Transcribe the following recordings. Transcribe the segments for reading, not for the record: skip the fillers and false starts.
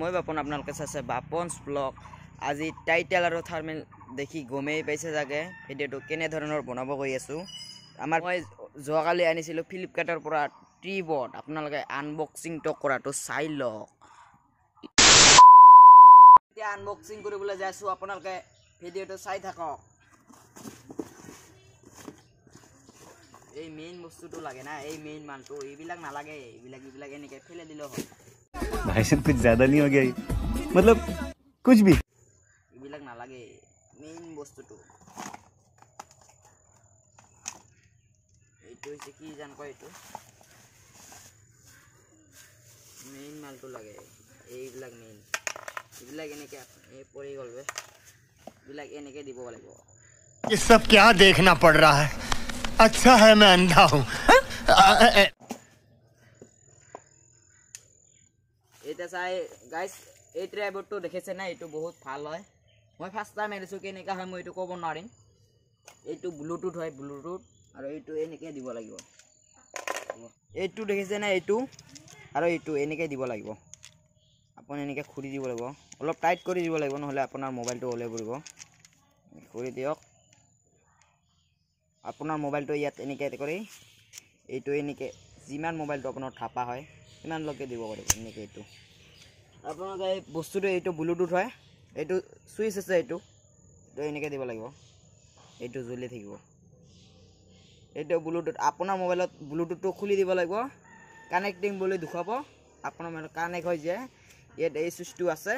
মই বাপন আপোনালোকে চাইছে বাপনছ ব্লগ আজি টাইটেল আৰু থাম্বনেইল দেখি গমেই পাইছে জাগে ভিডিওটো কেনে ধৰণৰ বনাব গৈ আছো আমাৰ মই যোৱাকালি আনিছিলো ফ্লিপকাৰ্টৰ পৰা ট্ৰিবৰ্ড আপোনালোকে আনবক্সিং টো কৰাটো চাই লওক এতিয়া আনবক্সিং কৰিবলৈ যাইছো আপোনালোকে ভিডিওটো চাই থাকক এই মেইন বস্তুটো লাগে না এই মেইন মালটো এইবিলাক নালাগে এইবিলাক এনেকে ফেলে দিলে হয় भाई साहब कुछ ज्यादा नहीं हो गया मतलब कुछ भी এইবিলাক নালাগে মেইন বস্তুটো এইটো হইছে কি জান কয় এইটো মেইন মালটো লাগে এইবিলাক মেইন এইবিলাক এনেকে এই পৰি গলবে এইবিলাক এনেকে দিব লাগিব ये सब क्या देखना पड़ रहा है अच्छा है मैं अंधा हूं এটা চাই গাইস এই ট্রাইবটো দেখেছে না এটো বহুত ভাল হয় মই ফার্স্ট টাইম এৰিছো কেনেকা হয় মই এটো ক'ব নোৱাৰিম এটো ব্লুটুথ হয় ব্লুটুথ আৰু এটো এনেকে দিব লাগিব এটো দেখেছে না এটো আৰু এটো এনেকে দিব লাগিব আপুনি এনেকে খুৰি দিব লাগিব অলপ টাইট কৰি দিব লাগিব নহলে আপোনাৰ মোবাইলটো ওলাই পৰিব খুৰি দিয়ক আপোনাৰ মোবাইলটো ইয়াত এনেকে কৰি এইটো এনেকে যিমান মোবাইলটো আপোনাৰ থাপা হয় ইমান লকে দিব পাৰিব এনেকে এইটো আপোনালোকে এই বস্তুটো এইটো ব্লুটুথ হয় এইটো সুইচ আছে এইটো তো এনেকে দিব লাগিব এইটো জ্বলি থাকিব এইটো ব্লুটুথ আপোনাৰ মোবাইলত ব্লুটুথটো খুলি দিব লাগিব কানেক্টিং বুলি দেখাব আপোনাৰ মোবাইল কানেক্ট হৈ যায় ইয়াত এই সুইচটো আছে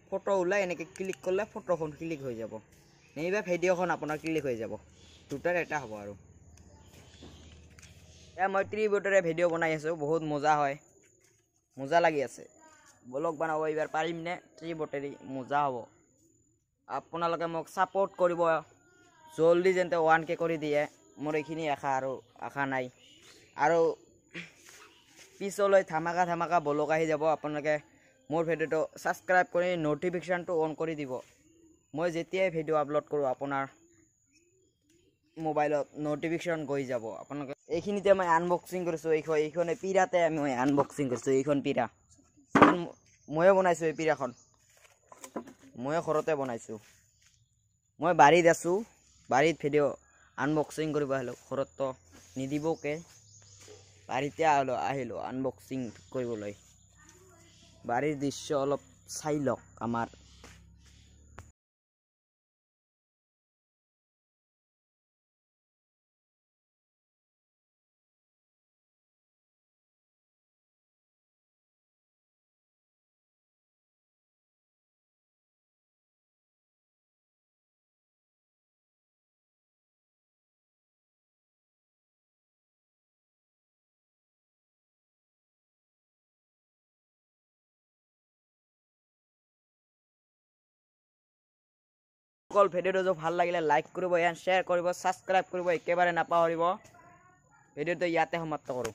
ফটো ওলাই এনেকে ক্লিক করলে ফটোখন ক্লিক হৈ যাব নেইবা ভিডিওখন আপোনাৰ ক্লিক হৈ যাব দুটাৰ এটা হ'ব আৰু মই ট্ৰিবৰ্ডৰে ভিডিও বনাই আছো বহুত মজা হয় মজা লাগি আছে ব্লগ বনাব এবাৰ পাৰিম নে ট্ৰিবৰ্ডেৰি মজা হ'ব আপোনালোকে মোক সাপোৰ্ট কৰিব জলদি যেনতে 1K কৰি দিয়ে মোৰ এইখিনি আশা নাই আৰু পিছলৈ ধামাকা ব্লগ আহি যাব আপোনালোকে মোৰ ভিডিওটো সাবস্ক্ৰাইব কৰি নোটিফিকেশনটো অন কৰি দিব মই যেতিয়াই ভিডিও আপলোড কৰো আপোনাৰ মোবাইলত নোটিফিকেশন গৈ যাব আপোনালোকে এইখিনিতে মই আনবক্সিং কৰিছো এইখনে পিৰাতে আমি আনবক্সিং কৰিছো এইখন পিৰা ময়ে বনাইছো এই পিৰাখন ময়ে ঘৰতে বনাইছো মই বাৰীত আছো বাৰীত ভিডিও আনবক্সিং কৰিব হলো ঘৰত তো নিদিবকে বাৰীতে আহিলো আনবক্সিং কৰিবলৈ বাৰীৰ দৃশ্য অলপ চাই লওক আমাৰ সকল ভিডিওটো ভাল লাগিলে লাইক কৰিব এণ্ড শ্বেয়াৰ কৰিব সাবস্ক্ৰাইব কৰিব একেবাৰে নাপাহৰিব ভিডিওটো ইয়াতে সমাপ্ত কৰো